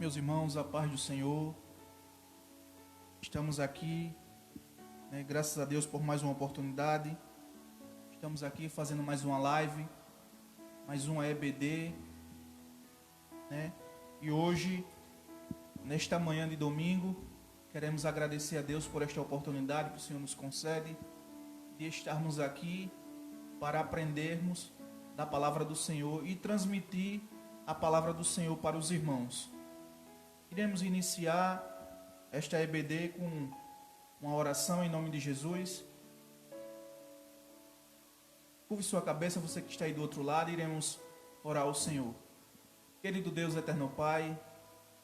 Meus irmãos, a paz do Senhor. Estamos aqui, graças a Deus por mais uma oportunidade. Estamos aqui fazendo mais uma live, mais uma EBD, E hoje, nesta manhã de domingo, queremos agradecer a Deus por esta oportunidade que o Senhor nos concede de estarmos aqui para aprendermos da palavra do Senhor e transmitir a palavra do Senhor para os irmãos. Iremos iniciar esta EBD com uma oração em nome de Jesus. Curve sua cabeça, você que está aí do outro lado, iremos orar ao Senhor. Querido Deus, eterno Pai,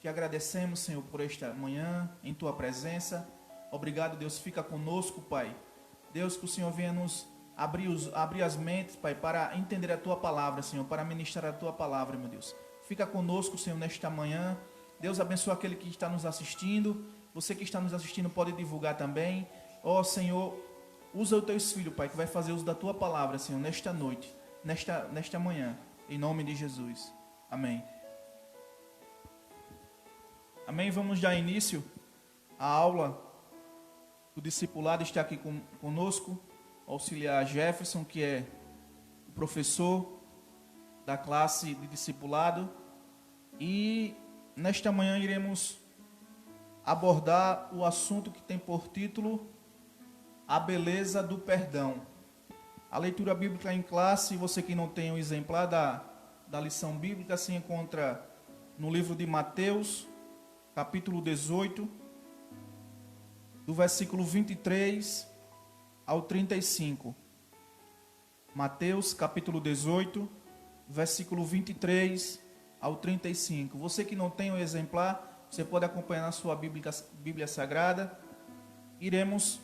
te agradecemos, Senhor, por esta manhã, em Tua presença. Obrigado, Deus, fica conosco, Pai. Deus, que o Senhor venha nos abrir as mentes, Pai, para entender a Tua palavra, Senhor, para ministrar a Tua palavra, meu Deus. Fica conosco, Senhor, nesta manhã. Deus abençoe aquele que está nos assistindo. Você que está nos assistindo pode divulgar também. Ó Senhor, usa os teus filhos, Pai, que vai fazer uso da Tua palavra, Senhor, nesta noite, nesta manhã. Em nome de Jesus. Amém. Amém. Vamos dar início à aula. O discipulado está aqui conosco. O auxiliar Jefferson, que é o professor da classe de discipulado. E nesta manhã iremos abordar o assunto que tem por título A Beleza do Perdão. A leitura bíblica em classe, você que não tem o exemplar da lição bíblica, se encontra no livro de Mateus, capítulo 18, do versículo 23 ao 35. Mateus, capítulo 18, versículo 23 ao 35. Você que não tem o exemplar, você pode acompanhar na sua Bíblia Sagrada. Iremos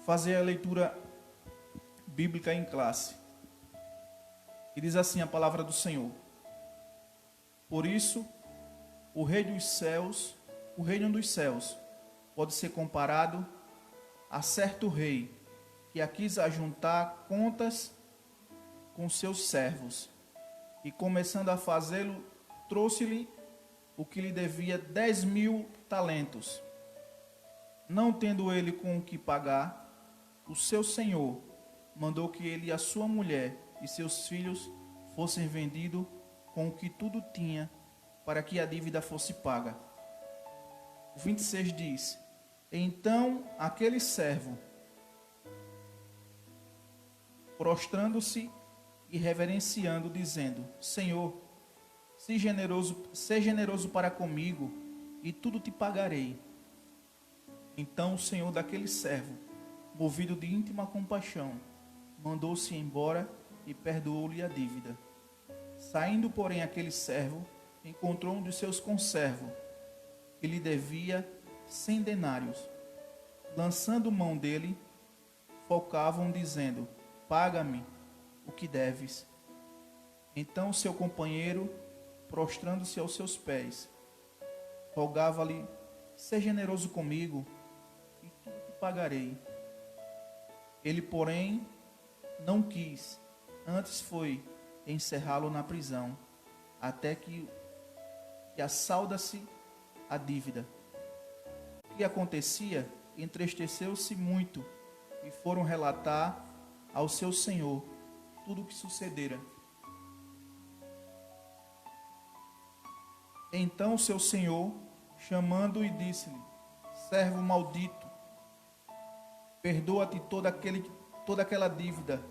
fazer a leitura bíblica em classe. E diz assim a palavra do Senhor: Por isso, o reino dos céus pode ser comparado a certo rei que quis ajuntar contas com seus servos, e começando a fazê-lo, trouxe-lhe o que lhe devia 10.000 talentos. Não tendo ele com o que pagar, o seu senhor mandou que ele e a sua mulher e seus filhos fossem vendidos com o que tudo tinha, para que a dívida fosse paga. O 26 diz: Então aquele servo, prostrando-se e reverenciando, dizendo: Senhor, seja generoso para comigo, e tudo te pagarei. Então o senhor daquele servo, movido de íntima compaixão, mandou-se embora e perdoou-lhe a dívida. Saindo, porém, aquele servo encontrou um dos seus conservos, que lhe devia 100 denários. Lançando mão dele, focavam, dizendo: Paga-me o que deves. Então seu companheiro, prostrando-se aos seus pés, rogava-lhe: Seja generoso comigo, e tudo te pagarei. Ele, porém, não quis, antes foi encerrá-lo na prisão, até que assalda-se a dívida. O que acontecia, entristeceu-se muito, e foram relatar ao seu senhor tudo o que sucedera. Então seu senhor, chamando-o, disse-lhe: Servo maldito, perdoa-te toda aquela dívida,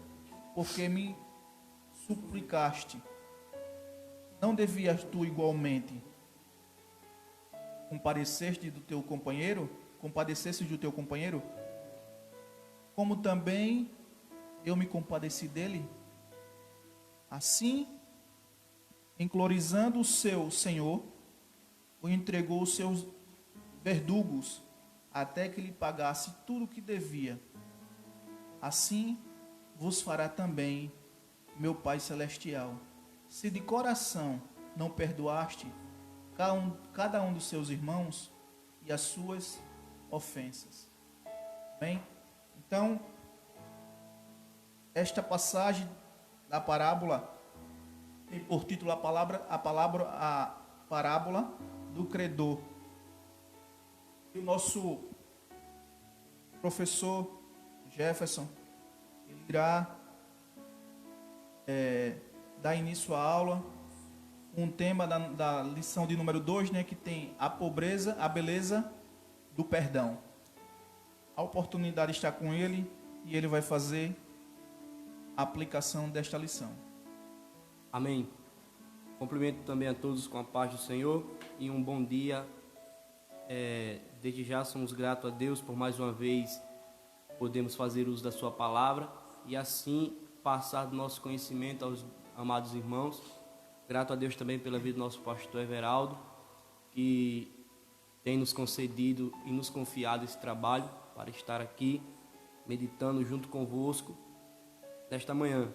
porque me suplicaste. Não devias tu igualmente compadeceste do teu companheiro? Compadeceste do teu companheiro? Como também eu me compadeci dele? Assim, engloriando o seu senhor, o entregou aos seus verdugos, até que lhe pagasse tudo o que devia. Assim vos fará também meu Pai Celestial, se de coração não perdoaste cada um dos seus irmãos e as suas ofensas. Bem, então, esta passagem da parábola tem por título a parábola do credor. E o nosso professor Jefferson, ele irá dar início à aula com o tema da lição de número 2, né, que tem a pobreza, a beleza do perdão. A oportunidade está com ele e ele vai fazer a aplicação desta lição. Amém. Cumprimento também a todos com a paz do Senhor e um bom dia. Desde já somos gratos a Deus por mais uma vez podemos fazer uso da sua palavra e assim passar do nosso conhecimento aos amados irmãos. Grato a Deus também pela vida do nosso pastor Everaldo, que tem nos concedido e nos confiado esse trabalho para estar aqui meditando junto convosco nesta manhã.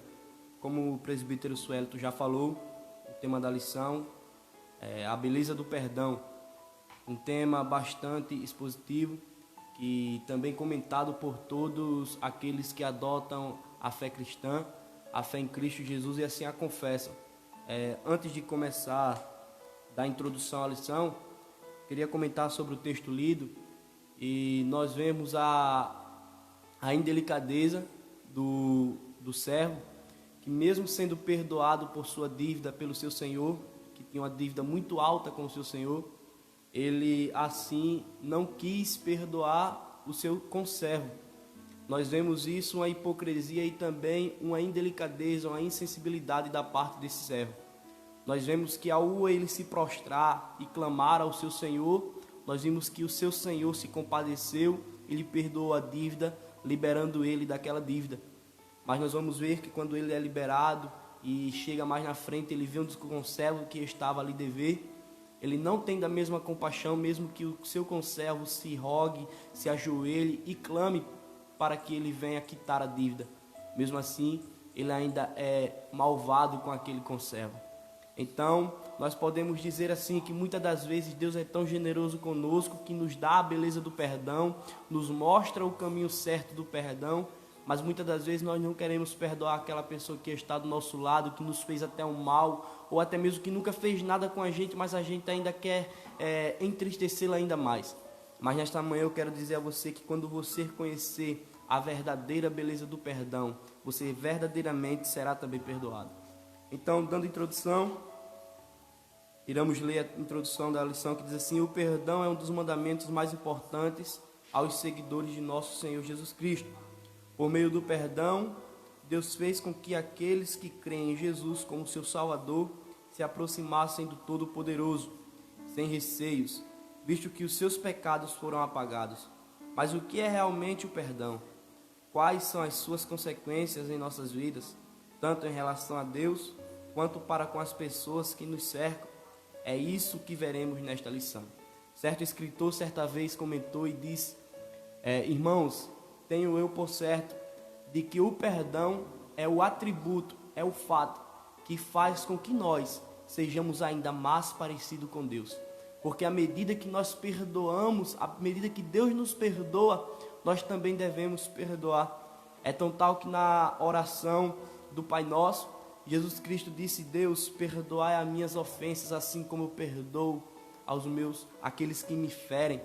Como o presbítero Suelito já falou, o tema da lição é a beleza do perdão. Um tema bastante expositivo, que também comentado por todos aqueles que adotam a fé cristã, a fé em Cristo Jesus e assim a confessam. Antes de começar da introdução à lição, queria comentar sobre o texto lido e nós vemos a indelicadeza do servo, que mesmo sendo perdoado por sua dívida pelo seu senhor, que tinha uma dívida muito alta com o seu senhor, ele assim não quis perdoar o seu conservo. Nós vemos isso, uma hipocrisia e também uma indelicadeza, uma insensibilidade da parte desse servo. Nós vemos que ao ele se prostrar e clamar ao seu senhor, nós vimos que o seu senhor se compadeceu e lhe perdoou a dívida, liberando ele daquela dívida. Mas nós vamos ver que quando ele é liberado e chega mais na frente, ele vê um conservo que estava ali dever. Ele não tem da mesma compaixão, mesmo que o seu conservo se rogue, se ajoelhe e clame para que ele venha quitar a dívida. Mesmo assim, ele ainda é malvado com aquele conservo. Então, nós podemos dizer assim que muitas das vezes Deus é tão generoso conosco que nos dá a beleza do perdão, nos mostra o caminho certo do perdão, mas muitas das vezes nós não queremos perdoar aquela pessoa que está do nosso lado, que nos fez até um mal, ou até mesmo que nunca fez nada com a gente, mas a gente ainda quer entristecê-la ainda mais. Mas nesta manhã eu quero dizer a você que quando você conhecer a verdadeira beleza do perdão, você verdadeiramente será também perdoado. Então, dando introdução, iremos ler a introdução da lição que diz assim: o perdão é um dos mandamentos mais importantes aos seguidores de nosso Senhor Jesus Cristo. Por meio do perdão, Deus fez com que aqueles que creem em Jesus como seu Salvador se aproximassem do Todo-Poderoso, sem receios, visto que os seus pecados foram apagados. Mas o que é realmente o perdão? Quais são as suas consequências em nossas vidas, tanto em relação a Deus, quanto para com as pessoas que nos cercam? É isso que veremos nesta lição. Certo escritor certa vez comentou e disse: irmãos, tenho eu por certo de que o perdão é o atributo, é o fato que faz com que nós sejamos ainda mais parecidos com Deus. Porque à medida que nós perdoamos, à medida que Deus nos perdoa, nós também devemos perdoar. É tão tal que na oração do Pai Nosso, Jesus Cristo disse: Deus, perdoai as minhas ofensas, assim como eu perdoo aqueles que me ferem.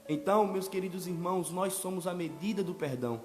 Então, meus queridos irmãos, nós somos a medida do perdão.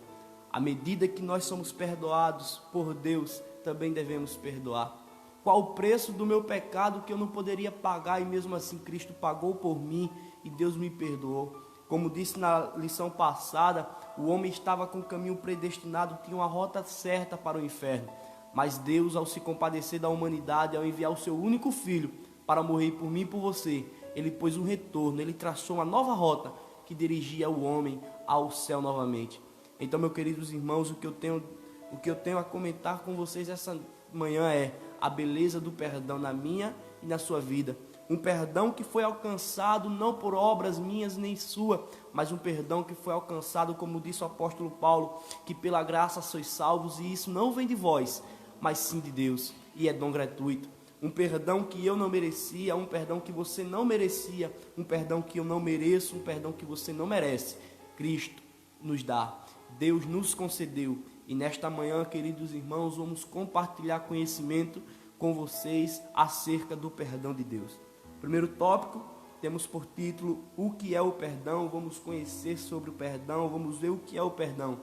À medida que nós somos perdoados por Deus, também devemos perdoar. Qual o preço do meu pecado que eu não poderia pagar e mesmo assim Cristo pagou por mim e Deus me perdoou? Como disse na lição passada, o homem estava com o caminho predestinado, tinha uma rota certa para o inferno. Mas Deus, ao se compadecer da humanidade, ao enviar o seu único filho para morrer por mim e por você, ele pôs um retorno, ele traçou uma nova rota que dirigia o homem ao céu novamente. Então, meus queridos irmãos, o que eu tenho a comentar com vocês essa manhã é a beleza do perdão na minha e na sua vida. Um perdão que foi alcançado não por obras minhas nem sua, mas um perdão que foi alcançado, como disse o apóstolo Paulo, que pela graça sois salvos, e isso não vem de vós, mas sim de Deus, e é dom gratuito. Um perdão que eu não merecia, um perdão que você não merecia, um perdão que eu não mereço, um perdão que você não merece. Cristo nos dá, Deus nos concedeu. E nesta manhã, queridos irmãos, vamos compartilhar conhecimento com vocês acerca do perdão de Deus. Primeiro tópico, temos por título O que é o perdão? Vamos conhecer sobre o perdão, vamos ver o que é o perdão.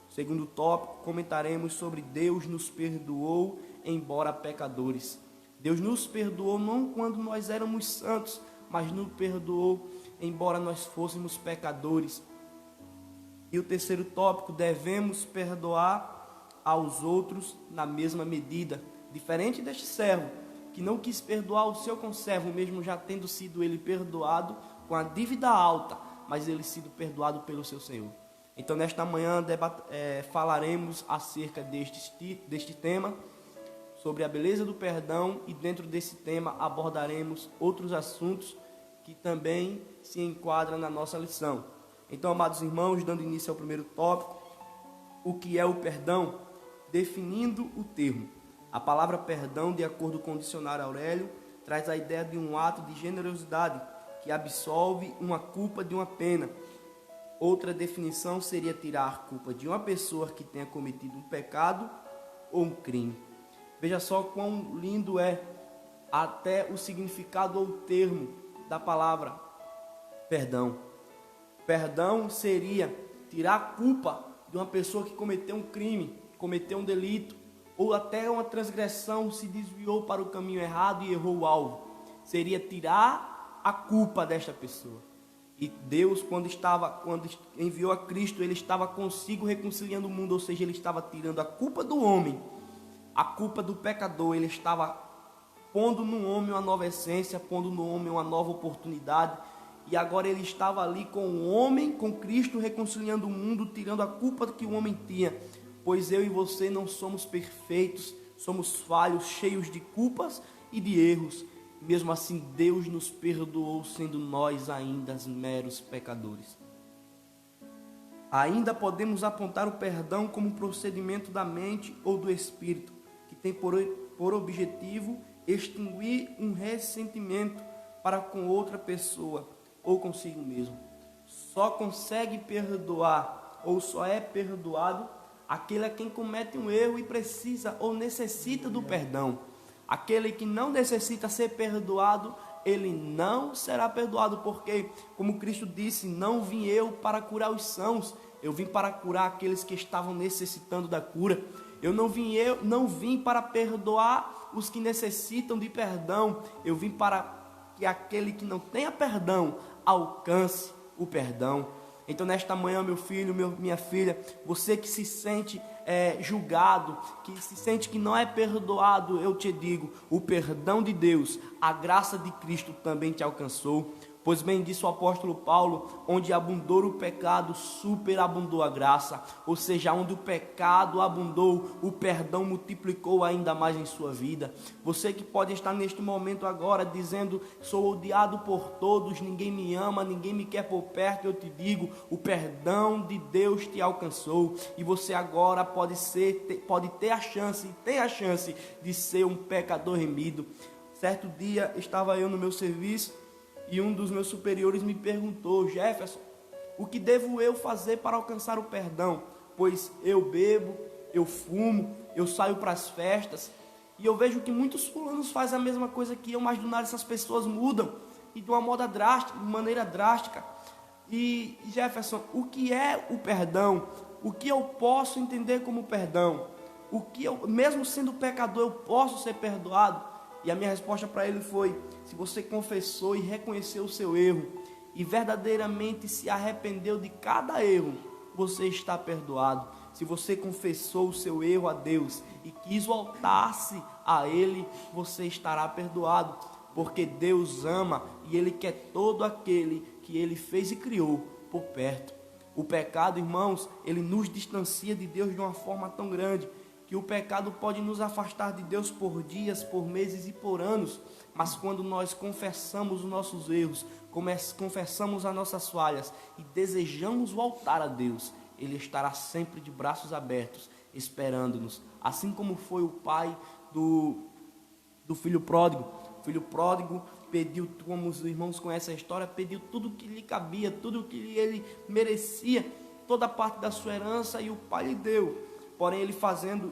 Segundo tópico, comentaremos sobre Deus nos perdoou, embora pecadores. Deus nos perdoou não quando nós éramos santos, mas nos perdoou, embora nós fôssemos pecadores. E o terceiro tópico, devemos perdoar aos outros na mesma medida. Diferente deste servo, que não quis perdoar o seu conservo, mesmo já tendo sido ele perdoado com a dívida alta, mas ele sido perdoado pelo seu Senhor. Então, nesta manhã, falaremos acerca deste tema, sobre a beleza do perdão, e dentro desse tema abordaremos outros assuntos que também se enquadram na nossa lição. Então, amados irmãos, dando início ao primeiro tópico, o que é o perdão? Definindo o termo. A palavra perdão, de acordo com o dicionário Aurélio, traz a ideia de um ato de generosidade que absolve uma culpa de uma pena. Outra definição seria tirar a culpa de uma pessoa que tenha cometido um pecado ou um crime. Veja só quão lindo é até o significado ou o termo da palavra perdão. Perdão seria tirar a culpa de uma pessoa que cometeu um crime, cometeu um delito, ou até uma transgressão, se desviou para o caminho errado e errou o alvo. Seria tirar a culpa desta pessoa. E Deus, quando enviou a Cristo, Ele estava consigo reconciliando o mundo, ou seja, Ele estava tirando a culpa do homem, a culpa do pecador. Ele estava pondo no homem uma nova essência, pondo no homem uma nova oportunidade. E agora Ele estava ali com o homem, com Cristo, reconciliando o mundo, tirando a culpa que o homem tinha. Pois eu e você não somos perfeitos, somos falhos, cheios de culpas e de erros. Mesmo assim, Deus nos perdoou, sendo nós ainda meros pecadores. Ainda podemos apontar o perdão como um procedimento da mente ou do espírito, que tem por objetivo extinguir um ressentimento para com outra pessoa ou consigo mesmo. Só consegue perdoar ou só é perdoado aquele a quem comete um erro e precisa ou necessita do perdão. Aquele que não necessita ser perdoado, ele não será perdoado, porque, como Cristo disse, não vim eu para curar os sãos, eu vim para curar aqueles que estavam necessitando da cura. Eu não vim para perdoar os que necessitam de perdão, eu vim para que aquele que não tenha perdão alcance o perdão. Então, nesta manhã, meu filho, minha filha, você que se sente julgado, que se sente que não é perdoado, eu te digo, o perdão de Deus, a graça de Cristo também te alcançou. Pois bem disse o apóstolo Paulo, onde abundou o pecado, superabundou a graça. Ou seja, onde o pecado abundou, o perdão multiplicou ainda mais em sua vida. Você que pode estar neste momento agora dizendo, sou odiado por todos, ninguém me ama, ninguém me quer por perto, eu te digo, o perdão de Deus te alcançou. E você agora pode ter a chance, e tem a chance de ser um pecador remido. Certo dia estava eu no meu serviço, e um dos meus superiores me perguntou, Jefferson, o que devo eu fazer para alcançar o perdão? Pois eu bebo, eu fumo, eu saio para as festas, e eu vejo que muitos fulanos fazem a mesma coisa que eu, mas do nada essas pessoas mudam, e de uma maneira drástica. E Jefferson, o que é o perdão? O que eu posso entender como perdão? Mesmo sendo pecador, eu posso ser perdoado? E a minha resposta para ele foi, se você confessou e reconheceu o seu erro, e verdadeiramente se arrependeu de cada erro, você está perdoado. Se você confessou o seu erro a Deus e quis voltar-se a Ele, você estará perdoado. Porque Deus ama e Ele quer todo aquele que Ele fez e criou por perto. O pecado, irmãos, ele nos distancia de Deus de uma forma tão grande, que o pecado pode nos afastar de Deus por dias, por meses e por anos, mas quando nós confessamos os nossos erros, confessamos as nossas falhas e desejamos voltar a Deus, Ele estará sempre de braços abertos, esperando-nos, assim como foi o pai do filho pródigo. O filho pródigo pediu, como os irmãos conhecem a história, pediu tudo que lhe cabia, tudo que ele merecia, toda parte da sua herança, e o pai lhe deu. porém ele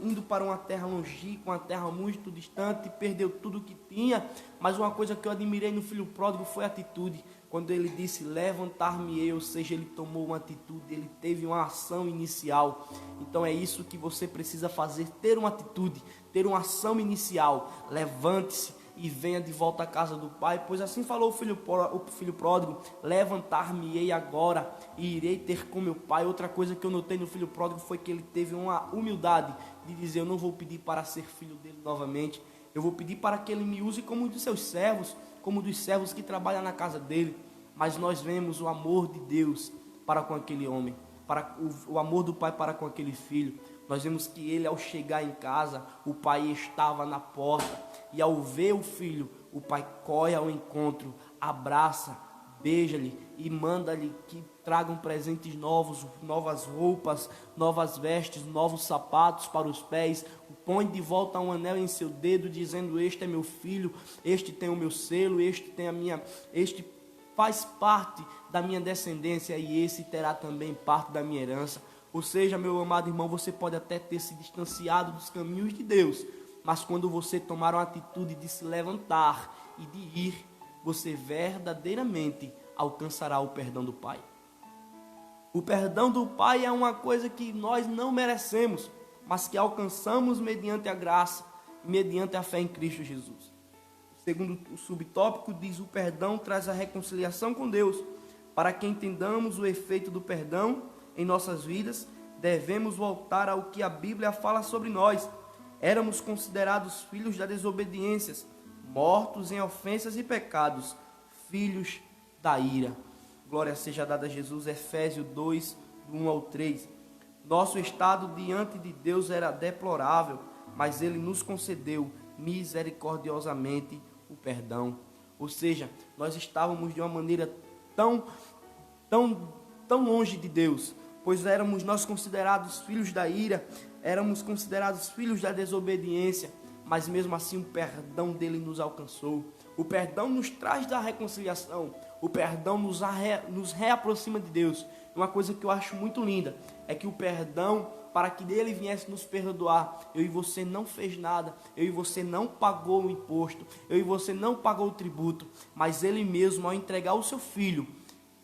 indo para uma terra longínqua, uma terra muito distante, perdeu tudo que tinha. Mas uma coisa que eu admirei no filho pródigo foi a atitude. Quando ele disse, levantar-me-ei, ou seja, ele tomou uma atitude, ele teve uma ação inicial. Então é isso que você precisa fazer, ter uma atitude, ter uma ação inicial. Levante-se e venha de volta à casa do Pai, pois assim falou o filho pródigo, levantar-me-ei agora e irei ter com meu Pai. Outra coisa que eu notei no filho pródigo foi que ele teve uma humildade de dizer, eu não vou pedir para ser filho dele novamente, eu vou pedir para que ele me use como um dos seus servos, como dos servos que trabalham na casa dele. Mas nós vemos o amor de Deus para com aquele homem, para o amor do pai para com aquele filho. Nós vemos que ele, ao chegar em casa, o pai estava na porta, e ao ver o filho, o pai corre ao encontro, abraça, beija-lhe e manda-lhe que tragam presentes novos, novas roupas, novas vestes, novos sapatos para os pés. Põe de volta um anel em seu dedo, dizendo, este é meu filho, este tem o meu selo, este faz parte da minha descendência e esse terá também parte da minha herança. Ou seja, meu amado irmão, você pode até ter se distanciado dos caminhos de Deus, mas quando você tomar uma atitude de se levantar e de ir, você verdadeiramente alcançará o perdão do Pai. O perdão do Pai é uma coisa que nós não merecemos, mas que alcançamos mediante a graça, mediante a fé em Cristo Jesus. Segundo o subtópico, diz, o perdão traz a reconciliação com Deus. Para que entendamos o efeito do perdão em nossas vidas, devemos voltar ao que a Bíblia fala sobre nós. Éramos considerados filhos da desobediência, mortos em ofensas e pecados, filhos da ira. Glória seja dada a Jesus. Efésios 2, do 1 ao 3. Nosso estado diante de Deus era deplorável, mas Ele nos concedeu misericordiosamente o perdão. Ou seja, nós estávamos de uma maneira tão longe de Deus, pois éramos nós considerados filhos da ira, éramos considerados filhos da desobediência, mas mesmo assim o perdão dele nos alcançou. O perdão nos traz da reconciliação, o perdão nos reaproxima de Deus. Uma coisa que eu acho muito linda é que o perdão, para que dele viesse nos perdoar, eu e você não fez nada, eu e você não pagou o imposto, eu e você não pagou o tributo, mas ele mesmo, ao entregar o seu filho,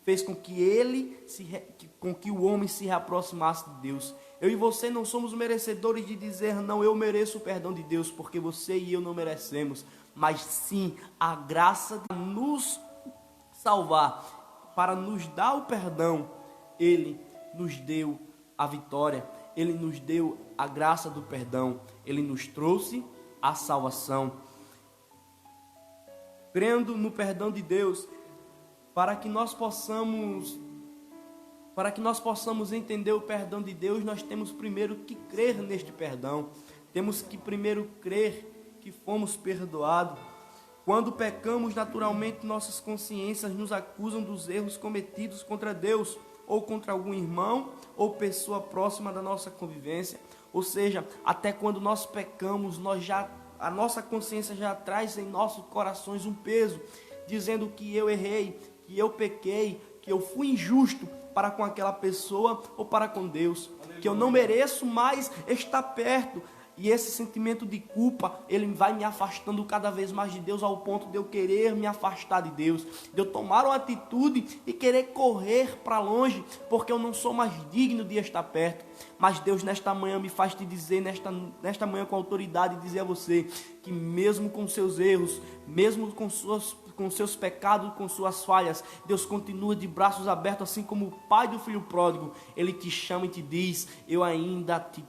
fez com que o homem se reaproximasse de Deus. Eu e você não somos merecedores de dizer, não, eu mereço o perdão de Deus, porque você e eu não merecemos, mas sim a graça de nos salvar, para nos dar o perdão. Ele nos deu a vitória, Ele nos deu a graça do perdão, Ele nos trouxe a salvação. Crendo no perdão de Deus, para que nós possamos entender o perdão de Deus, nós temos primeiro que crer neste perdão. Temos que primeiro crer que fomos perdoados. Quando pecamos, naturalmente nossas consciências nos acusam dos erros cometidos contra Deus, ou contra algum irmão, ou pessoa próxima da nossa convivência. Ou seja, até quando nós pecamos, a nossa consciência já traz em nossos corações um peso, dizendo que eu errei, que eu pequei, que eu fui injusto para com aquela pessoa ou para com Deus, que eu não mereço mais estar perto. E esse sentimento de culpa, ele vai me afastando cada vez mais de Deus, ao ponto de eu querer me afastar de Deus, de eu tomar uma atitude e querer correr para longe, porque eu não sou mais digno de estar perto. Mas Deus nesta manhã me faz te dizer, nesta manhã com autoridade, dizer a você, que mesmo com seus erros, mesmo com seus pecados, com suas falhas, Deus continua de braços abertos, assim como o pai do filho pródigo. Ele te chama e te diz, eu ainda te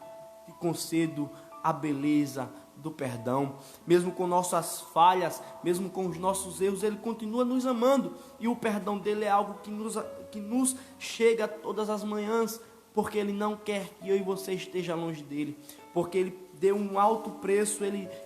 concedo a beleza do perdão. Mesmo com nossas falhas, mesmo com os nossos erros, Ele continua nos amando, e o perdão dele é algo que nos chega todas as manhãs, porque Ele não quer que eu e você esteja longe dele, porque Ele deu um alto preço,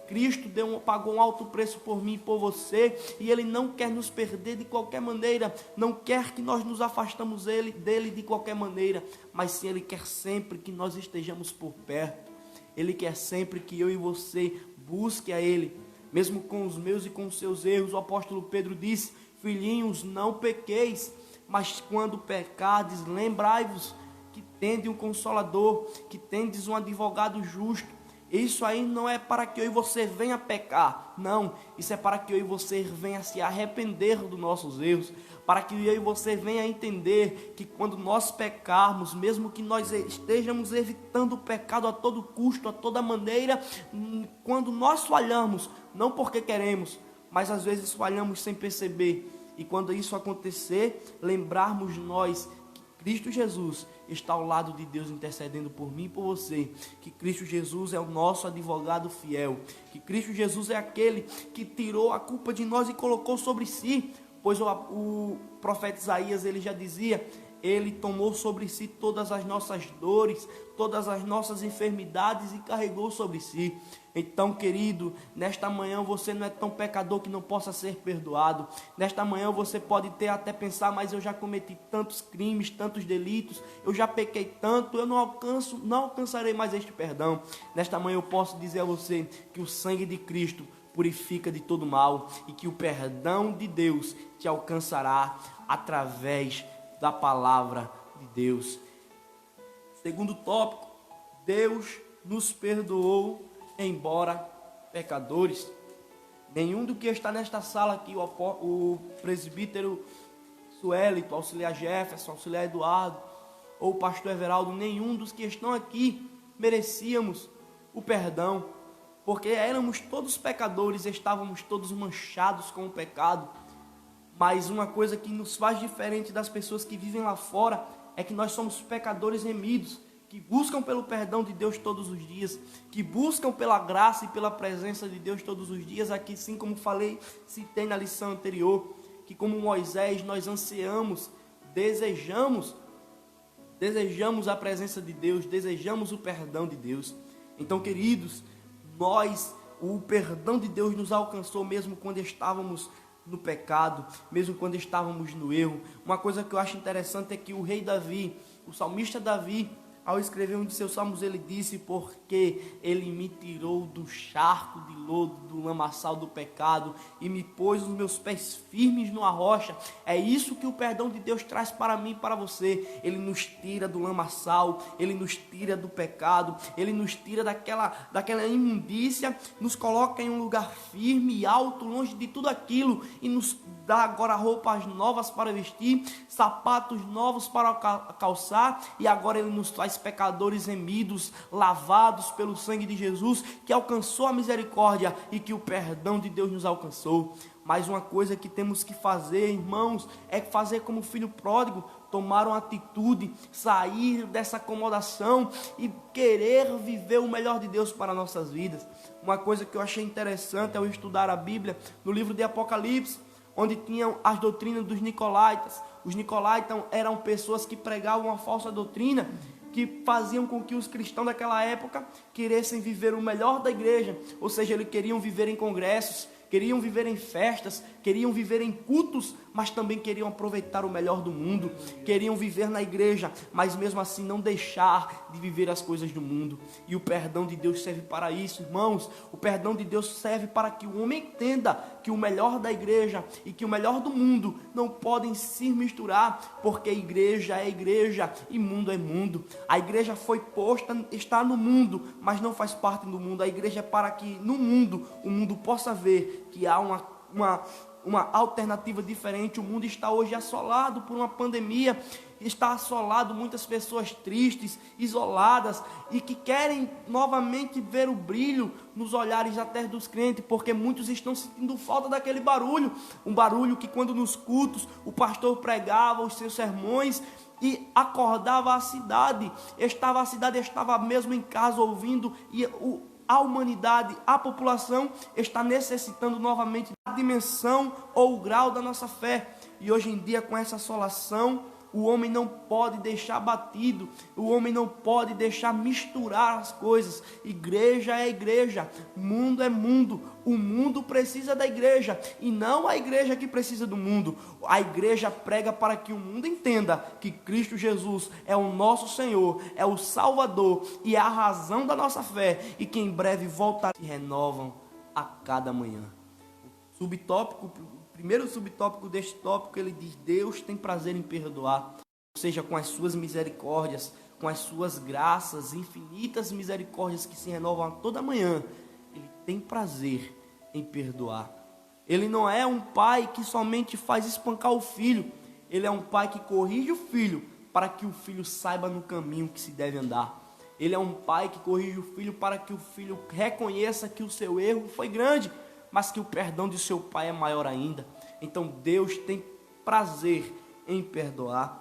Cristo pagou um alto preço por mim e por você, e Ele não quer nos perder de qualquer maneira, não quer que nós nos afastamos dele de qualquer maneira, mas sim Ele quer sempre que nós estejamos por perto. Ele quer sempre que eu e você busque a Ele, mesmo com os meus e com os seus erros. O apóstolo Pedro disse, filhinhos, não pequeis, mas quando pecardes, lembrai-vos que tende um consolador, que tendes um advogado justo. Isso aí não é para que eu e você venha pecar, não, isso é para que eu e você venha se arrepender dos nossos erros, para que eu e você venha entender que quando nós pecarmos, mesmo que nós estejamos evitando o pecado a todo custo, a toda maneira, quando nós falhamos, não porque queremos, mas às vezes falhamos sem perceber, e quando isso acontecer, lembrarmos nós que Cristo Jesus está ao lado de Deus intercedendo por mim e por você, que Cristo Jesus é o nosso advogado fiel, que Cristo Jesus é aquele que tirou a culpa de nós e colocou sobre si, pois o profeta Isaías, ele já dizia, ele tomou sobre si todas as nossas dores, todas as nossas enfermidades e carregou sobre si. Então, querido, nesta manhã você não é tão pecador que não possa ser perdoado. Nesta manhã você pode ter até pensar, mas eu já cometi tantos crimes, tantos delitos, eu já pequei tanto, eu não alcançarei mais este perdão. Nesta manhã eu posso dizer a você que o sangue de Cristo purifica de todo mal e que o perdão de Deus te alcançará através da palavra de Deus. Segundo tópico, Deus nos perdoou embora pecadores. Nenhum do que está nesta sala aqui, o presbítero Suelito, auxiliar Jefferson, auxiliar Eduardo, ou o pastor Everaldo, nenhum dos que estão aqui merecíamos o perdão, porque éramos todos pecadores, estávamos todos manchados com o pecado. Mas uma coisa que nos faz diferente das pessoas que vivem lá fora é que nós somos pecadores remidos, que buscam pelo perdão de Deus todos os dias, que buscam pela graça e pela presença de Deus todos os dias. Aqui, sim, como falei, citei na lição anterior, que como Moisés nós ansiamos, desejamos a presença de Deus, desejamos o perdão de Deus. Então, queridos, o perdão de Deus nos alcançou mesmo quando estávamos no pecado, mesmo quando estávamos no erro. Uma coisa que eu acho interessante é que o rei Davi, o salmista Davi, ao escrever um de seus salmos, ele disse: porque ele me tirou do charco de lodo, do lamaçal do pecado, e me pôs os meus pés firmes numa rocha. É isso que o perdão de Deus traz para mim e para você. Ele nos tira do lamaçal, ele nos tira do pecado, ele nos tira daquela imundícia, nos coloca em um lugar firme e alto, longe de tudo aquilo, e nos dá agora roupas novas para vestir, sapatos novos para calçar, e agora ele nos faz pecadores remidos, lavados pelo sangue de Jesus, que alcançou a misericórdia e que o perdão de Deus nos alcançou. Mas uma coisa que temos que fazer, irmãos, é fazer como o filho pródigo, tomar uma atitude, sair dessa acomodação e querer viver o melhor de Deus para nossas vidas. Uma coisa que eu achei interessante ao estudar a Bíblia, no livro de Apocalipse, onde tinham as doutrinas dos nicolaítas. Os nicolaítas eram pessoas que pregavam uma falsa doutrina, que faziam com que os cristãos daquela época queressem viver o melhor da igreja, ou seja, eles queriam viver em congressos, queriam viver em festas, queriam viver em cultos, mas também queriam aproveitar o melhor do mundo, queriam viver na igreja, mas mesmo assim não deixar de viver as coisas do mundo. E o perdão de Deus serve para isso, irmãos. O perdão de Deus serve para que o homem entenda que o melhor da igreja e que o melhor do mundo não podem se misturar, porque igreja é igreja e mundo é mundo. A igreja foi posta, está no mundo, mas não faz parte do mundo. A igreja é para que no mundo, o mundo possa ver que há uma alternativa diferente. O mundo está hoje assolado por uma pandemia, está assolado muitas pessoas tristes, isoladas, e que querem novamente ver o brilho nos olhares até dos crentes, porque muitos estão sentindo falta daquele barulho, um barulho que quando nos cultos o pastor pregava os seus sermões e acordava a cidade estava mesmo em casa ouvindo, e a humanidade, a população está necessitando novamente da dimensão ou o grau da nossa fé. E hoje em dia, com essa assolação, o homem não pode deixar batido, o homem não pode deixar misturar as coisas. Igreja é igreja, mundo é mundo. O mundo precisa da igreja e não a igreja que precisa do mundo. A igreja prega para que o mundo entenda que Cristo Jesus é o nosso Senhor, é o Salvador e é a razão da nossa fé, e que em breve voltará e renovam a cada manhã. O primeiro subtópico deste tópico, ele diz: Deus tem prazer em perdoar, ou seja, com as suas misericórdias, com as suas graças, infinitas misericórdias que se renovam a toda manhã, Ele tem prazer em perdoar. Ele não é um pai que somente faz espancar o filho. Ele é um pai que corrige o filho para que o filho saiba no caminho que se deve andar. Ele é um pai que corrige o filho para que o filho reconheça que o seu erro foi grande, mas que o perdão de seu pai é maior ainda. Então Deus tem prazer em perdoar.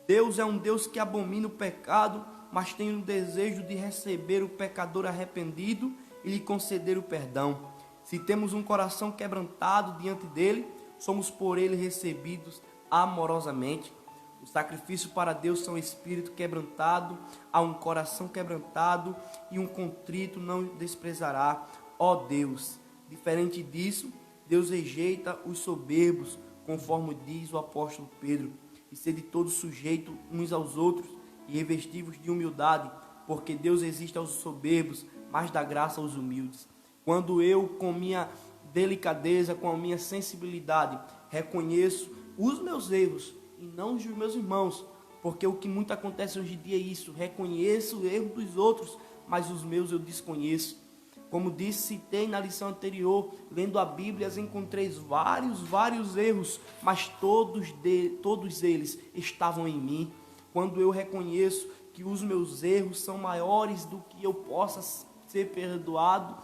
Deus é um Deus que abomina o pecado, mas tem o desejo de receber o pecador arrependido e lhe conceder o perdão. Se temos um coração quebrantado diante dele, somos por ele recebidos amorosamente. O sacrifício para Deus são um espírito quebrantado, há um coração quebrantado e um contrito não desprezará. Ó Deus, diferente disso, Deus rejeita os soberbos, conforme diz o apóstolo Pedro, e sede todos sujeitos uns aos outros e revestivos de humildade, porque Deus resiste aos soberbos, mas dá graça aos humildes. Quando eu, com minha delicadeza, com a minha sensibilidade, reconheço os meus erros e não os dos meus irmãos, porque o que muito acontece hoje em dia é isso, reconheço o erro dos outros, mas os meus eu desconheço. Como disse, citei na lição anterior, lendo a Bíblia, encontrei vários erros, mas todos eles estavam em mim. Quando eu reconheço que os meus erros são maiores do que eu possa ser perdoado,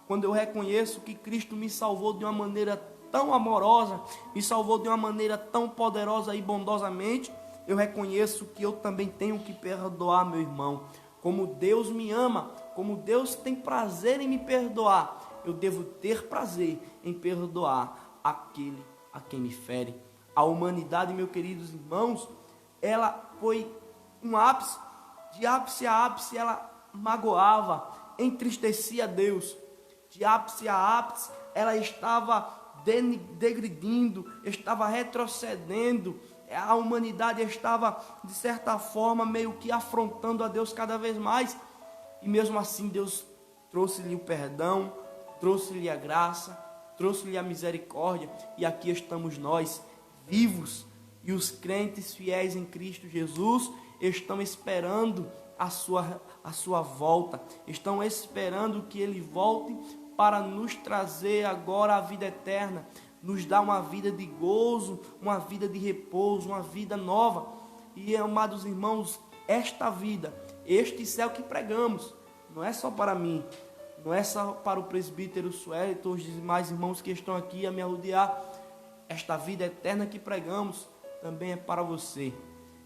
quando eu reconheço que Cristo me salvou de uma maneira tão amorosa, me salvou de uma maneira tão poderosa e bondosamente, eu reconheço que eu também tenho que perdoar meu irmão. Como Deus me ama, como Deus tem prazer em me perdoar, eu devo ter prazer em perdoar aquele a quem me fere. A humanidade, meus queridos irmãos, ela foi um ápice, de ápice a ápice ela magoava, entristecia Deus. De ápice a ápice ela estava degredindo, estava retrocedendo. A humanidade estava, de certa forma, meio que afrontando a Deus cada vez mais. E mesmo assim Deus trouxe-lhe o perdão, trouxe-lhe a graça, trouxe-lhe a misericórdia. E aqui estamos nós, vivos. E os crentes fiéis em Cristo Jesus estão esperando a sua volta. Estão esperando que Ele volte para nos trazer agora a vida eterna, nos dá uma vida de gozo, uma vida de repouso, uma vida nova. E, amados irmãos, esta vida, este céu que pregamos, não é só para mim, não é só para o presbítero Suelito, os demais irmãos que estão aqui a me rodear. Esta vida eterna que pregamos também é para você.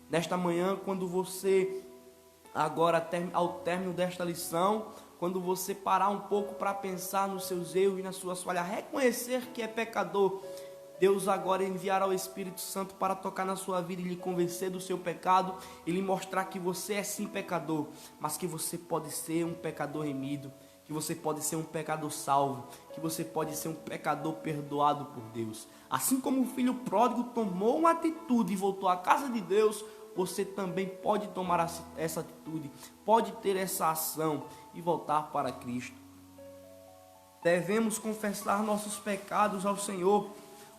Nesta manhã, quando você, agora ao término desta lição, quando você parar um pouco para pensar nos seus erros e nas suas falhas, reconhecer que é pecador, Deus agora enviará o Espírito Santo para tocar na sua vida e lhe convencer do seu pecado e lhe mostrar que você é sim pecador, mas que você pode ser um pecador remido, que você pode ser um pecador salvo, que você pode ser um pecador perdoado por Deus. Assim como o filho pródigo tomou uma atitude e voltou à casa de Deus, você também pode tomar essa atitude, pode ter essa ação e voltar para Cristo. Devemos confessar nossos pecados ao Senhor.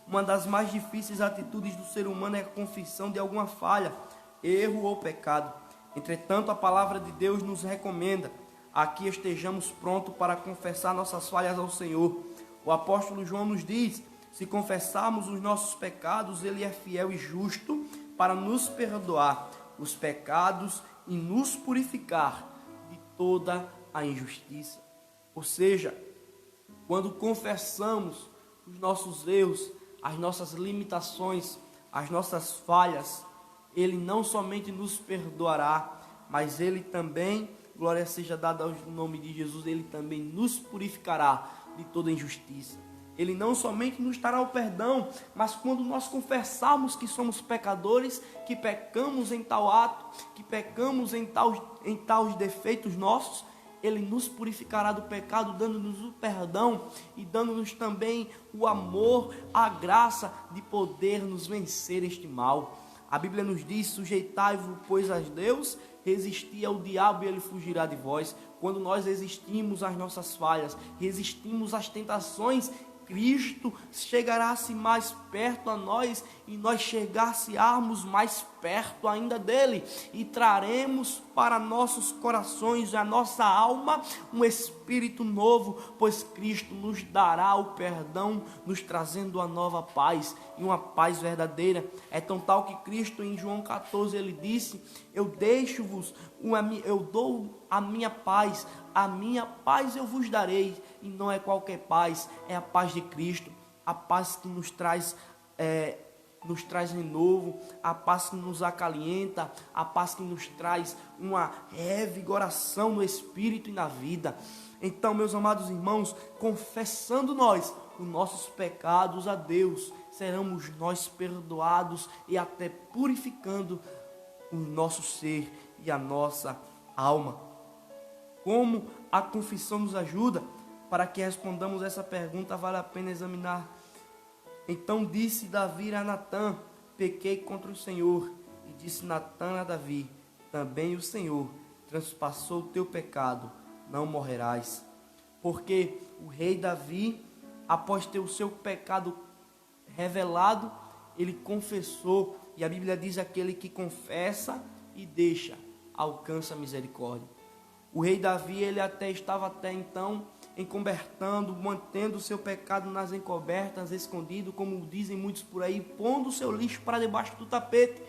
Uma das mais difíceis atitudes do ser humano é a confissão de alguma falha, erro ou pecado. Entretanto, a palavra de Deus nos recomenda a que estejamos prontos para confessar nossas falhas ao Senhor. O apóstolo João nos diz: se confessarmos os nossos pecados, Ele é fiel e justo para nos perdoar os pecados e nos purificar de toda a injustiça. Ou seja, quando confessamos os nossos erros, as nossas limitações, as nossas falhas, Ele não somente nos perdoará, mas Ele também, glória seja dada ao nome de Jesus, Ele também nos purificará de toda injustiça. Ele não somente nos dará o perdão, mas quando nós confessarmos que somos pecadores, que pecamos em tal ato, que pecamos em tais defeitos nossos, Ele nos purificará do pecado, dando-nos o perdão e dando-nos também o amor, a graça de poder nos vencer este mal. A Bíblia nos diz: sujeitai-vos, pois, a Deus, resisti ao diabo e ele fugirá de vós. Quando nós resistimos às nossas falhas, resistimos às tentações Cristo chegasse mais perto a nós e nós chegássemos mais perto ainda dele, e traremos para nossos corações, a nossa alma, um espírito novo, pois Cristo nos dará o perdão, nos trazendo a nova paz, e uma paz verdadeira. É tão tal que Cristo, em João 14, ele disse: eu dou a minha paz eu vos darei, e não é qualquer paz, é a paz de Cristo, a paz que nos traz renovo, a paz que nos acalenta, a paz que nos traz uma revigoração no espírito e na vida. Então, meus amados irmãos, confessando nós os nossos pecados a Deus, seremos nós perdoados e até purificando o nosso ser e a nossa alma. Como a confissão nos ajuda? Para que respondamos essa pergunta, vale a pena examinar. Então disse Davi a Natã: pequei contra o Senhor. E disse Natã a Davi: também o Senhor transpassou o teu pecado, não morrerás. Porque o rei Davi, após ter o seu pecado revelado, ele confessou, e a Bíblia diz: aquele que confessa e deixa, alcança a misericórdia. O rei Davi, ele estava até então encobertando, mantendo o seu pecado nas encobertas, escondido, como dizem muitos por aí, pondo o seu lixo para debaixo do tapete.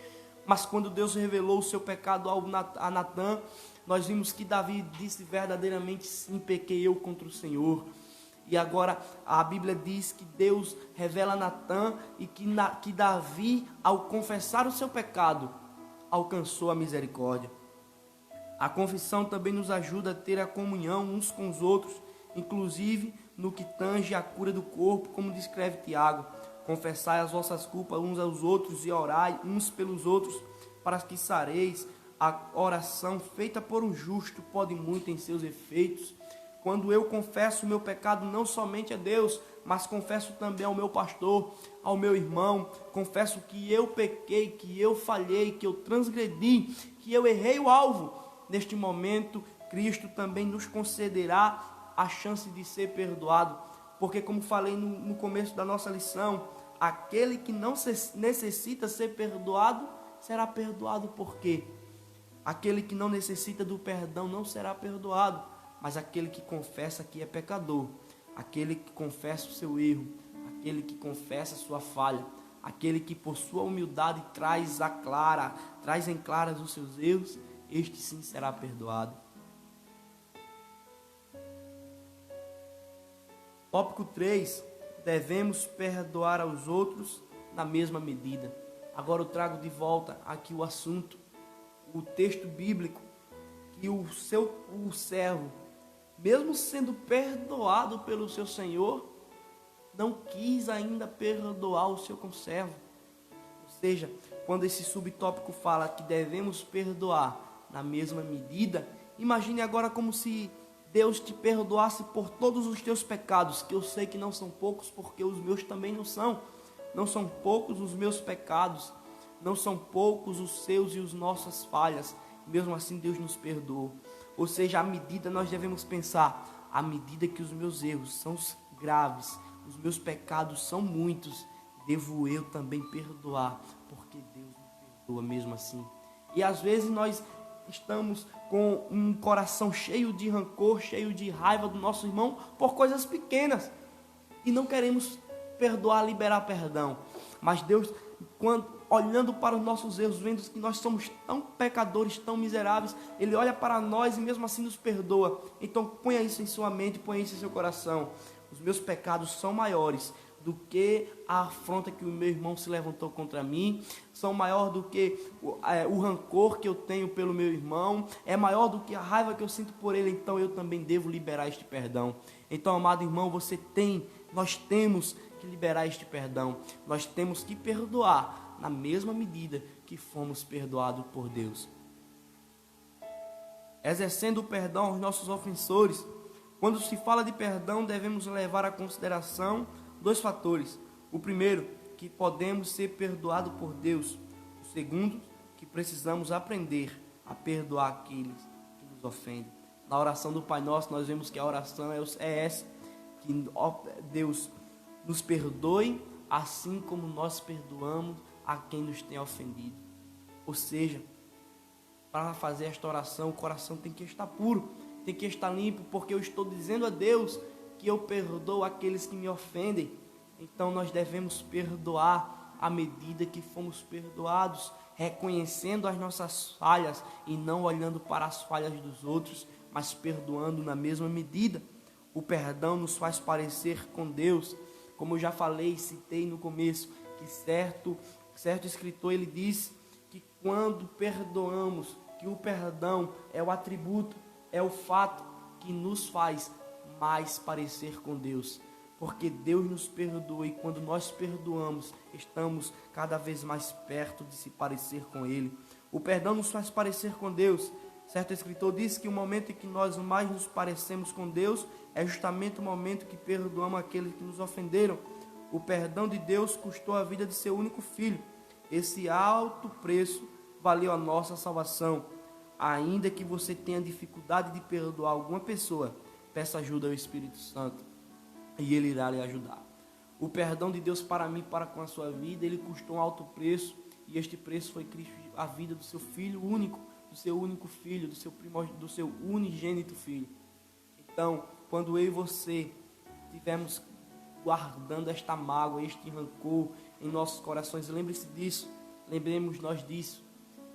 Mas quando Deus revelou o seu pecado a Natã, nós vimos que Davi disse verdadeiramente: sim, pequei eu contra o Senhor. E agora a Bíblia diz que Deus revela a Natã e que Davi, ao confessar o seu pecado, alcançou a misericórdia. A confissão também nos ajuda a ter a comunhão uns com os outros, inclusive no que tange a cura do corpo, como descreve Tiago: confessai as vossas culpas uns aos outros e orai uns pelos outros, para que sareis. A oração feita por um justo pode muito em seus efeitos. Quando eu confesso o meu pecado não somente a Deus, mas confesso também ao meu pastor, ao meu irmão, confesso que eu pequei, que eu falhei, que eu transgredi, que eu errei o alvo. Neste momento, Cristo também nos concederá a chance de ser perdoado, porque, como falei no começo da nossa lição, aquele que não necessita ser perdoado, será perdoado. Por quê? Aquele que não necessita do perdão não será perdoado, mas aquele que confessa que é pecador, aquele que confessa o seu erro, aquele que confessa a sua falha, aquele que por sua humildade traz em claras os seus erros, este sim será perdoado. Tópico 3. Devemos perdoar aos outros na mesma medida. Agora eu trago de volta aqui o assunto, o texto bíblico, que o servo, mesmo sendo perdoado pelo seu Senhor, não quis ainda perdoar o seu conservo. Ou seja, quando esse subtópico fala que devemos perdoar na mesma medida, imagine agora como se Deus te perdoasse por todos os teus pecados, que eu sei que não são poucos, porque os meus também não são. Não são poucos os meus pecados, não são poucos os seus e as nossas falhas. Mesmo assim Deus nos perdoou. Ou seja, à medida nós devemos pensar, à medida que os meus erros são graves, os meus pecados são muitos, devo eu também perdoar, porque Deus me perdoa mesmo assim. E às vezes nós estamos com um coração cheio de rancor, cheio de raiva do nosso irmão por coisas pequenas e não queremos perdoar, liberar perdão. Mas Deus, olhando para os nossos erros, vendo que nós somos tão pecadores, tão miseráveis, Ele olha para nós e mesmo assim nos perdoa. Então ponha isso em sua mente, ponha isso em seu coração. Os meus pecados são maiores do que a afronta que o meu irmão se levantou contra mim, são maior do que o rancor que eu tenho pelo meu irmão, é maior do que a raiva que eu sinto por ele, então eu também devo liberar este perdão. Então, amado irmão, nós temos que liberar este perdão, nós temos que perdoar na mesma medida que fomos perdoados por Deus. Exercendo o perdão aos nossos ofensores. Quando se fala de perdão, devemos levar à consideração 2 fatores. O primeiro, que podemos ser perdoados por Deus. O segundo, que precisamos aprender a perdoar aqueles que nos ofendem. Na oração do Pai Nosso, nós vemos que a oração é essa, que Deus, nos perdoe assim como nós perdoamos a quem nos tem ofendido. Ou seja, para fazer esta oração, o coração tem que estar puro, tem que estar limpo, porque eu estou dizendo a Deus que eu perdoo aqueles que me ofendem. Então nós devemos perdoar à medida que fomos perdoados, reconhecendo as nossas falhas e não olhando para as falhas dos outros, mas perdoando na mesma medida. O perdão nos faz parecer com Deus. Como eu já falei, citei no começo, que certo escritor, ele disse que quando perdoamos, que o perdão é o atributo, é o fato que nos faz mais parecer com Deus. Porque Deus nos perdoa e quando nós perdoamos, estamos cada vez mais perto de se parecer com Ele. O perdão nos faz parecer com Deus. Certo escritor disse que o momento em que nós mais nos parecemos com Deus é justamente o momento que perdoamos aqueles que nos ofenderam. O perdão de Deus custou a vida de seu único filho. Esse alto preço valeu a nossa salvação. Ainda que você tenha dificuldade de perdoar alguma pessoa, peça ajuda ao Espírito Santo e Ele irá lhe ajudar. O perdão de Deus para mim, para com a sua vida, Ele custou um alto preço, e este preço foi Cristo, a vida do seu Filho único, do seu único Filho, do seu unigênito Filho. Então, quando eu e você estivermos guardando esta mágoa, este rancor em nossos corações, lembre-se disso, lembremos nós disso,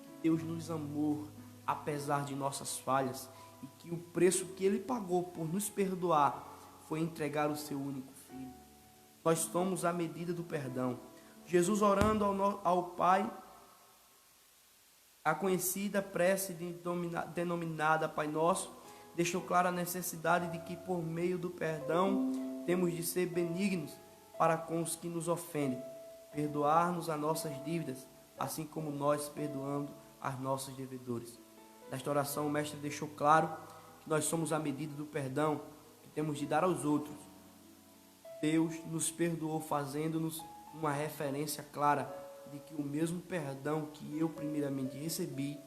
que Deus nos amou apesar de nossas falhas, e que o preço que Ele pagou por nos perdoar foi entregar o seu único Filho. Nós somos a medida do perdão. Jesus orando ao Pai, a conhecida prece denominada Pai Nosso, deixou clara a necessidade de que por meio do perdão temos de ser benignos para com os que nos ofendem, perdoar-nos as nossas dívidas, assim como nós perdoamos aos nossos devedores. Nesta oração o Mestre deixou claro que nós somos a medida do perdão que temos de dar aos outros. Deus nos perdoou fazendo-nos uma referência clara de que o mesmo perdão que eu primeiramente recebi,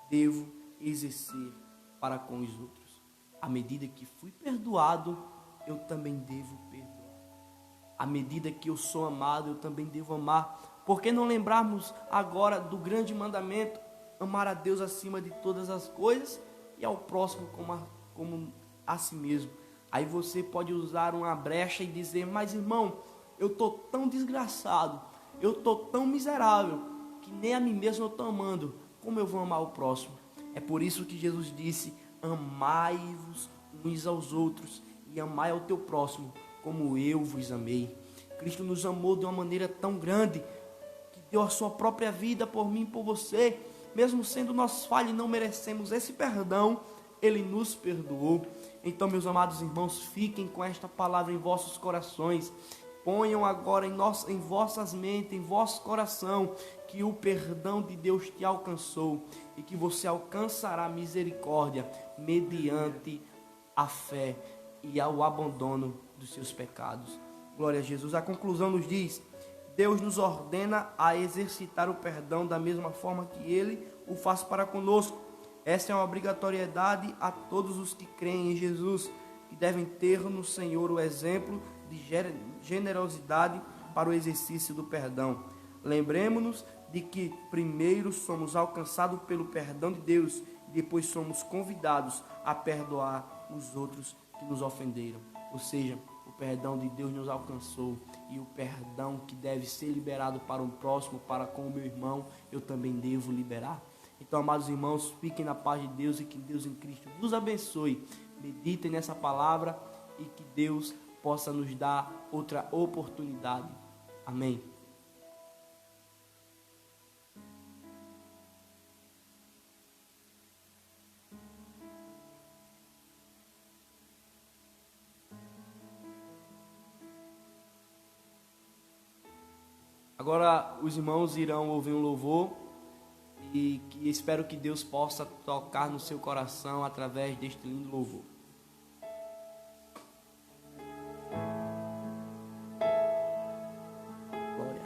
devo exercer para com os outros. À medida que fui perdoado, eu também devo perdoar. À medida que eu sou amado, eu também devo amar. Por que não lembrarmos agora do grande mandamento? Amar a Deus acima de todas as coisas e ao próximo como a si mesmo. Aí você pode usar uma brecha e dizer: mas irmão, eu estou tão desgraçado, eu estou tão miserável, que nem a mim mesmo eu estou amando, como eu vou amar o próximo? É por isso que Jesus disse: amai-vos uns aos outros e amai ao teu próximo como eu vos amei. Cristo nos amou de uma maneira tão grande que deu a sua própria vida por mim e por você. Mesmo sendo nós falhos e não merecemos esse perdão, Ele nos perdoou. Então, meus amados irmãos, fiquem com esta palavra em vossos corações. Ponham agora em vossas mentes, em vosso coração, que o perdão de Deus te alcançou e que você alcançará misericórdia mediante a fé e ao abandono dos seus pecados. Glória a Jesus. A conclusão nos diz: Deus nos ordena a exercitar o perdão da mesma forma que Ele o faz para conosco. Essa é uma obrigatoriedade a todos os que creem em Jesus, que devem ter no Senhor o exemplo de generosidade para o exercício do perdão. Lembremos-nos de que primeiro somos alcançados pelo perdão de Deus e depois somos convidados a perdoar os outros que nos ofenderam. Ou seja, o perdão de Deus nos alcançou e o perdão que deve ser liberado para o próximo, para com o meu irmão, eu também devo liberar. Então, amados irmãos, fiquem na paz de Deus e que Deus em Cristo nos abençoe. Meditem nessa palavra e que Deus possa nos dar outra oportunidade. Amém. Agora os irmãos irão ouvir um louvor e que espero que Deus possa tocar no seu coração através deste lindo louvor. Glória.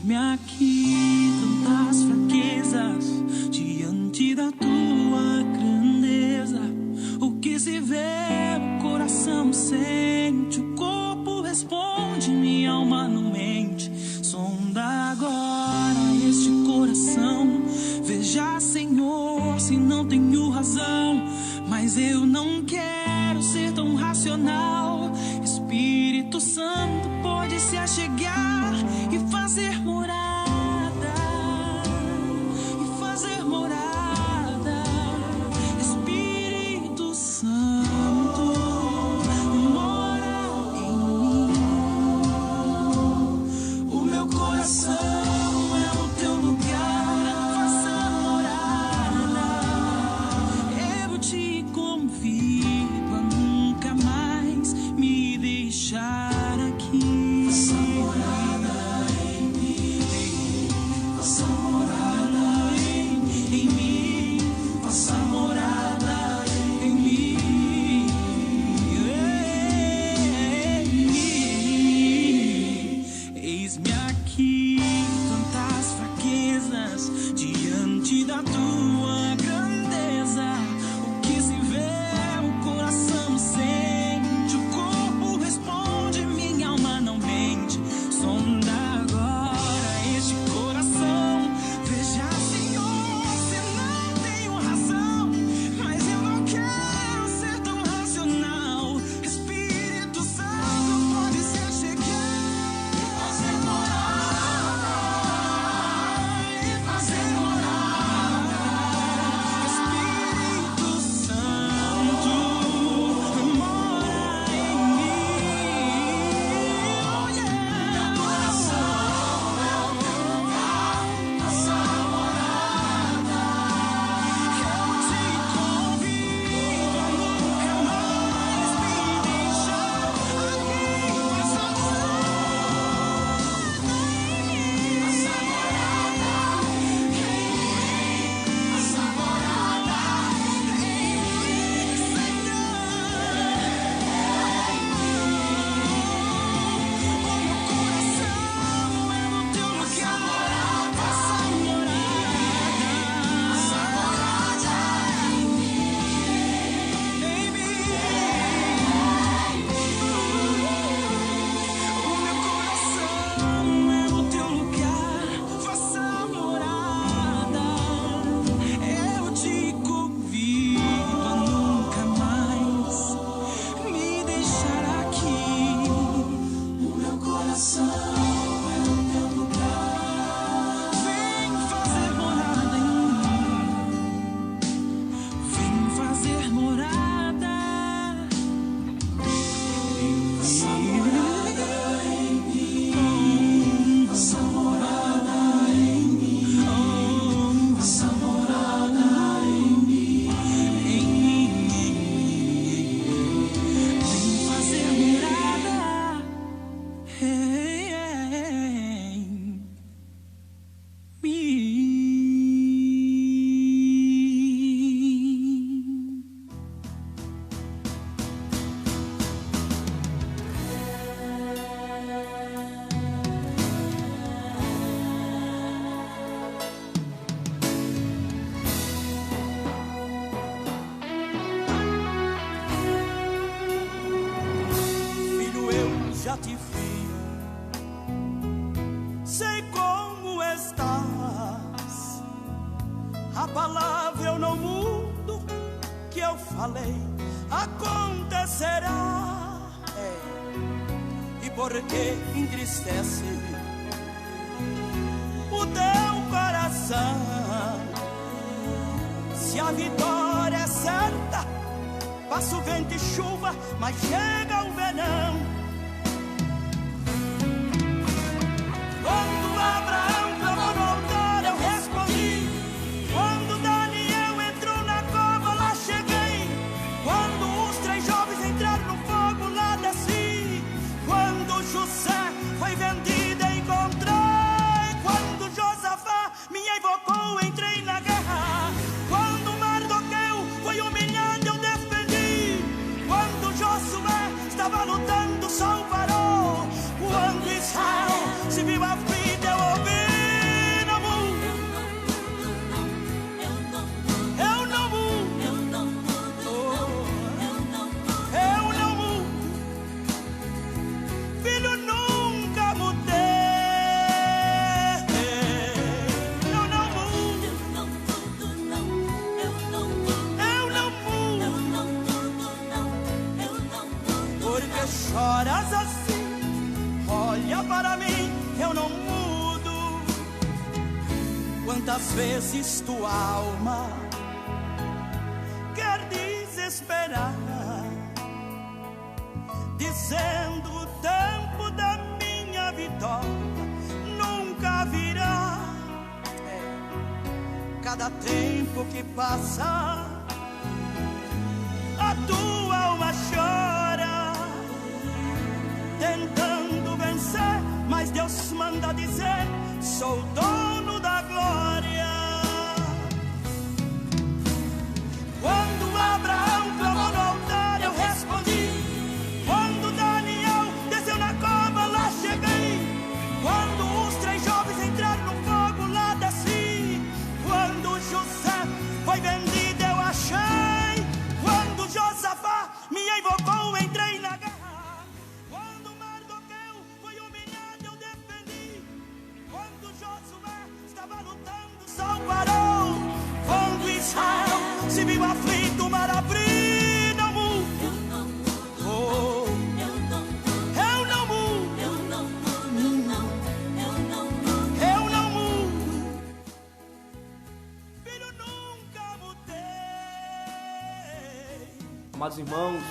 Eis-me aqui, tantas fraquezas, diante da tua grandeza. O que se vê, o coração sente, o corpo responde, minha alma não mente. Sonda agora este coração, veja, Senhor, se não tenho razão, mas eu não quero ser tão racional. Espírito Santo pode se achegar e fazer morada, e fazer morada. Espírito Santo, mora em mim. O meu coração é o teu lugar, faça morada. Eu te convido a nunca mais me deixar aqui. Faça morada em mim, faça morada em mim, faça morada em mim, em mim. Eis-me aqui, tantas fraquezas, diante da tua grandeza. O que se vê, o coração sente, o corpo responde, minha alma não mente. Sonda agora este coração, veja, Senhor, se não tenho razão, mas eu não quero ser tão racional. Espírito Santo pode se achegar e fazer morada, e fazer morada. Espírito Santo, mora em mim. Oh, yeah. Meu coração é o teu lugar, faça morada. Eu te convido a nunca mais me deixar aqui. Faça morada em mim, faça morada em mim, faça morada em mim, Senhor. O meu coração é o teu lugar, faça morada, faça morada em mim, em mim. O meu coração é o teu lugar, faça morada. Eu te convido a nunca mais me deixar aqui. O meu coração é o teu lugar. Vem fazer morada em mim. Vem fazer morada em mim. Faça morada em mim. Faça morada em mim. Em mim. Vem fazer morada em mim. Filho, eu já te vi, sei como estás. A palavra eu não mudo, que eu falei acontecerá. E por que entristece o teu coração? Se a vitória é certa, passa o vento e chuva, mas chega o verão. Quando Abraão clamou no altar, eu respondi. Quando Daniel entrou na cova, lá cheguei. Quando os 3 jovens entraram no fogo, lá desci. Quando José foi vendido, encontrei. Quando Josafá me invocou, entrei na guerra. Quando Mardoqueu foi humilhado, eu defendi. Quando Josué estava lutando choras assim, olha para mim, eu não mudo. Quantas vezes tua alma quer desesperar, dizendo o tempo da minha vitória nunca virá. Cada tempo que passa, a tua alma chora, tentando vencer, mas Deus manda dizer: sou dono da glória. Quando Abraão clamou no altar, eu respondi. Quando Daniel desceu na cova, lá cheguei. Quando os 3 jovens entraram no fogo, lá desci. Quando José foi vendido, eu achei. Quando Josafá me invocou, entrei na guerra. Quando Mardoqueu foi humilhado, eu defendi. Quando Josué estava lutando, o sol parou. Quando Israel se viu aflito, o mar abriu, não mudo. Oh, eu não mudo. Eu não mudo. Filho, nunca mudei. Amados irmãos,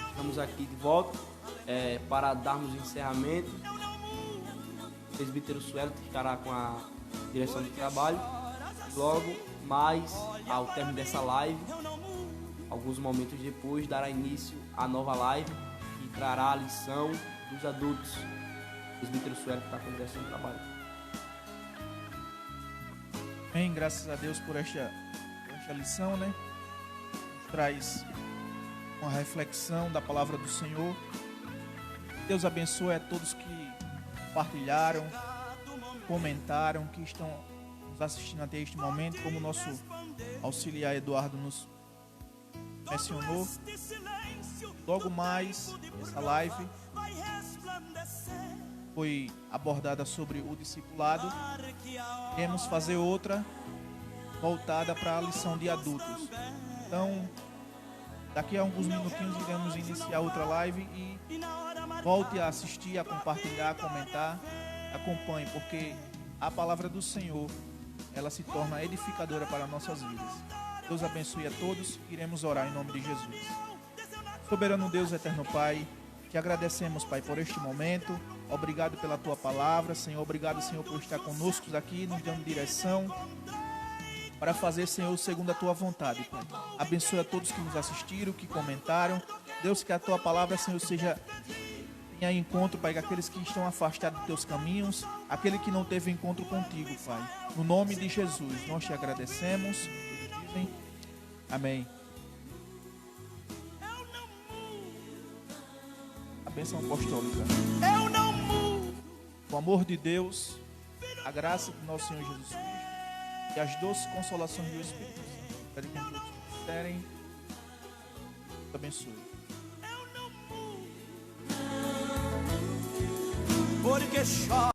estamos aqui de volta para darmos encerramento. O presbítero Suelo estará com a direção do trabalho. Logo mais, ao término dessa live, alguns momentos depois, dará início à nova live e trará a lição dos adultos. O presbítero Suelo está com a direção do trabalho. Bem, graças a Deus por esta lição, né? Traz uma reflexão da palavra do Senhor. Deus abençoe a todos que compartilharam, comentaram, que estão nos assistindo até este momento, como o nosso auxiliar Eduardo nos mencionou. Logo mais, essa live foi abordada sobre o discipulado. Iremos fazer outra voltada para a lição de adultos. Então, daqui a alguns minutinhos iremos iniciar outra live e volte a assistir, a compartilhar, a comentar. Acompanhe, porque a palavra do Senhor, ela se torna edificadora para nossas vidas. Deus abençoe a todos. Iremos orar em nome de Jesus. Soberano Deus, eterno Pai, te agradecemos, Pai, por este momento. Obrigado pela tua palavra, Senhor. Obrigado, Senhor, por estar conosco aqui, nos dando direção para fazer, Senhor, segundo a tua vontade, Pai. Abençoe a todos que nos assistiram, que comentaram. Deus, que a tua palavra, Senhor, tenha encontro, Pai, com aqueles que estão afastados dos teus caminhos, aquele que não teve encontro contigo, Pai. No nome de Jesus, nós te agradecemos. Dizem, amém. A bênção apostólica. Eu não mudo. O amor de Deus, a graça do nosso Senhor Jesus Cristo e as doces consolações do Espírito Santo. Para que todos quiserem, Deus abençoe. Porque chora.